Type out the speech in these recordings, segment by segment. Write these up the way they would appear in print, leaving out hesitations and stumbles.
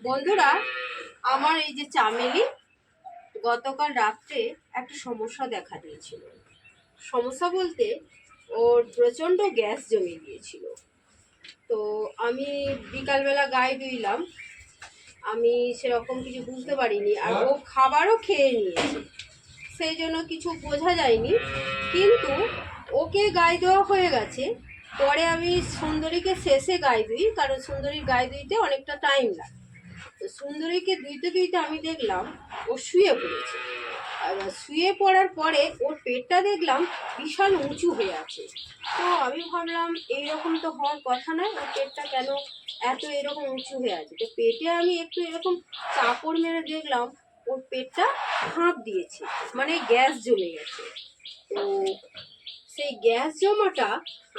বন্ধুরা, আমার এই যে চামেলি গতকাল রাত্রে একটা সমস্যা দেখা দিয়েছিল। সমস্যা বলতে ওর প্রচণ্ড গ্যাস জমে গিয়েছিল। তো আমি বিকালবেলা গায়ে ধুইলাম, আমি সেরকম কিছু বুঝতে পারিনি, আর ও খাবারও খেয়ে নিয়েছে, সেই জন্য কিছু বোঝা যায়নি। কিন্তু ওকে গায়ে দেওয়া হয়ে গেছে। পরে আমি সুন্দরীকে শেষে গায়ে দিই, কারণ সুন্দরীর গায়ে দিতে অনেকটা টাইম লাগে। তো সুন্দরীকে ধুইতে ধুইতে আমি দেখলাম ও শুয়ে পড়েছে। আর শুয়ে পড়ার পরে ওর পেটটা দেখলাম বিশাল উঁচু হয়ে আছে। তো আমি ভাবলাম এইরকম তো হওয়ার কথা নয়, ওর পেটটা কেন এত এরকম উঁচু হয়ে আছে। তো পেটে আমি একটু এরকম চাপড় মেরে দেখলাম ওর পেটটা ফাঁপ দিয়েছে, মানে গ্যাস জমে গেছে। তো সেই গ্যাস জমাটা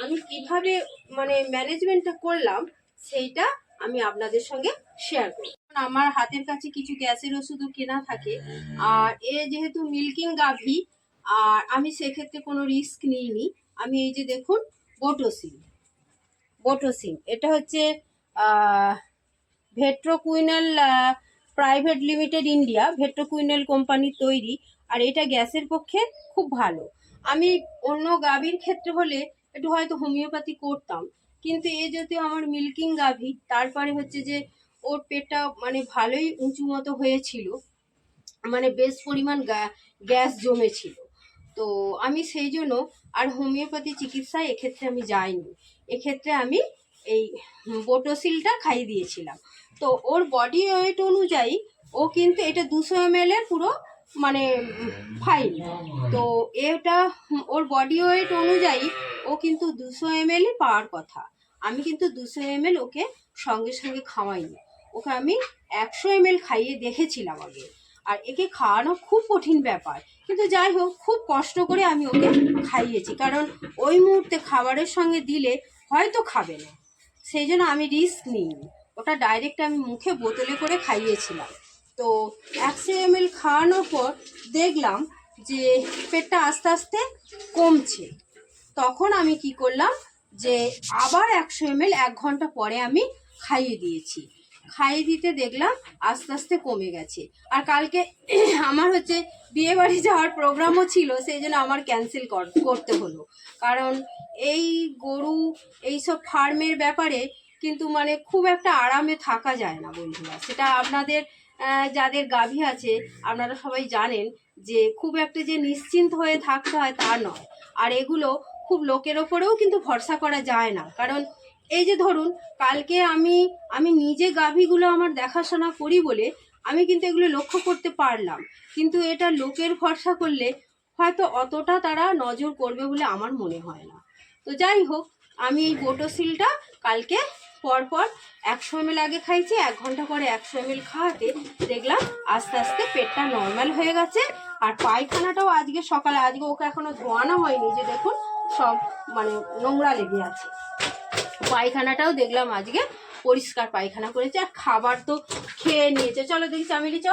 আমি কিভাবে মানে ম্যানেজমেন্টটা করলাম সেইটা আমি আপনাদের সঙ্গে শেয়ার করি। আমার হাতের কাছে কিছু গ্যাসের ওষুধও কেনা থাকে, আর এ যেহেতু মিল্কিং গাভী, আর আমি সেক্ষেত্রে কোনো রিস্ক নিইনি। আমি এই যে দেখুন বোটোসিন এটা হচ্ছে ভেট্রোকুইনাল প্রাইভেট লিমিটেড ইন্ডিয়া, ভেট্রোকুইনাল কোম্পানির তৈরি। আর এটা গ্যাসের পক্ষে খুব ভালো। আমি অন্য গাভীর ক্ষেত্রে হলে একটু হয়তো হোমিওপ্যাথি করতাম, কিন্তু এ যদি আমার মিল্কিং গাভী, তারপরে হচ্ছে যে ওর পেটটা মানে ভালোই উঁচু মতো হয়েছিল, মানে বেশ পরিমাণ গ্যাস জমেছিল। তো আমি সেই জন্য আর হোমিওপ্যাথি চিকিৎসায় এক্ষেত্রে আমি যাইনি। এক্ষেত্রে আমি এই বোটোসিলটা খাইয়ে দিয়েছিলাম। তো ওর বডি ওয়েট অনুযায়ী ও কিন্তু এটা 200 ml এর পুরো মানে ফাইল। তো এটা ওর বডি ওয়েট অনুযায়ী ও কিন্তু 200 ml পাওয়ার কথা। আমি কিন্তু 200 ml ওকে সঙ্গে সঙ্গে খাওয়াইনি, ওকে আমি 100 ml খাইয়ে দেখেছিলাম আগে। আর একে খাওয়ানো খুব কঠিন ব্যাপার, কিন্তু যাই হোক খুব কষ্ট করে আমি ওকে খাইয়েছি, কারণ ওই মুহূর্তে খাবারের সঙ্গে দিলে হয়তো খাবে না, সেই জন্য আমি রিস্ক নিইনি। ওটা ডাইরেক্ট আমি মুখে বোতলে করে খাইয়েছিলাম। তো 100 ml খাওয়ানোর পর দেখলাম যে পেটটা আস্তে আস্তে কমছে। তখন আমি কি করলাম যে আবার 100 ml 1 ঘন্টা পরে আমি খাইয়ে দিয়েছি। খাইয়ে দিতে দেখলাম আস্তে আস্তে কমে গেছে। আর কালকে আমার হচ্ছে বিয়ে বাড়ি যাওয়ার প্রোগ্রামও ছিল, সেই জন্য আমার ক্যান্সেল করতে হলো। কারণ এই গরু এইসব ফার্মের ব্যাপারে কিন্তু মানে খুব একটা আরামে থাকা যায় না বন্ধুরা। সেটা আপনাদের যাদের গাভী আছে আপনারা সবাই জানেন যে খুব একটা যে নিশ্চিন্ত হয়ে থাকতে হয় তা নয়। আর এগুলো খুব লোকের ওপরেও কিন্তু ভরসা করা যায় না, কারণ এই যে ধরুন কালকে আমি নিজে গাভীগুলো আমার দেখাশোনা করি বলে আমি কিন্তু এগুলো লক্ষ্য করতে পারলাম, কিন্তু এটা লোকের ভরসা করলে হয়তো অতটা তারা নজর করবে বলে আমার মনে হয় না। তো যাই হোক, আমি এই বোটোসিলটা কালকে পরপর 100 ml আগে খাইছি, 1 ঘন্টা পরে 100 ml খাওয়াতে দেখলাম আস্তে আস্তে পেটটা নর্মাল হয়ে গেছে। আর পায়খানাটাও আজকে সকালে, আজকে ওকে এখনো ধোয়ানো হয়নি, যে দেখুন সব মানে নোংরা লেগে আছে, পায়খানাটাও দেখলাম আজকে পরিষ্কার পায়খানা করেছে। আর খাবার তো খেয়ে নিয়েছে, চলো দেখি চামেলি চ,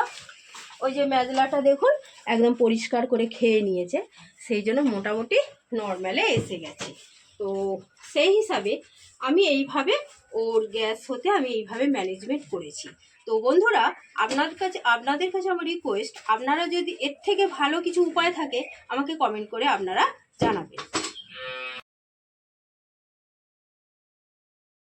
ওই যে মেজলাটা দেখুন একদম পরিষ্কার করে খেয়ে নিয়েছে, সেই জন্য মোটামুটি নর্মালে এসে গেছে। তো সেই হিসাবে আমি এইভাবে ওর গ্যাস হতে আমি এইভাবে ম্যানেজমেন্ট করেছি। তো বন্ধুরা, আপনাদের কাছে আমার রিকোয়েস্ট, আপনারা যদি এর থেকে ভালো কিছু উপায় থাকে আমাকে কমেন্ট করে আপনারা জানাবেন।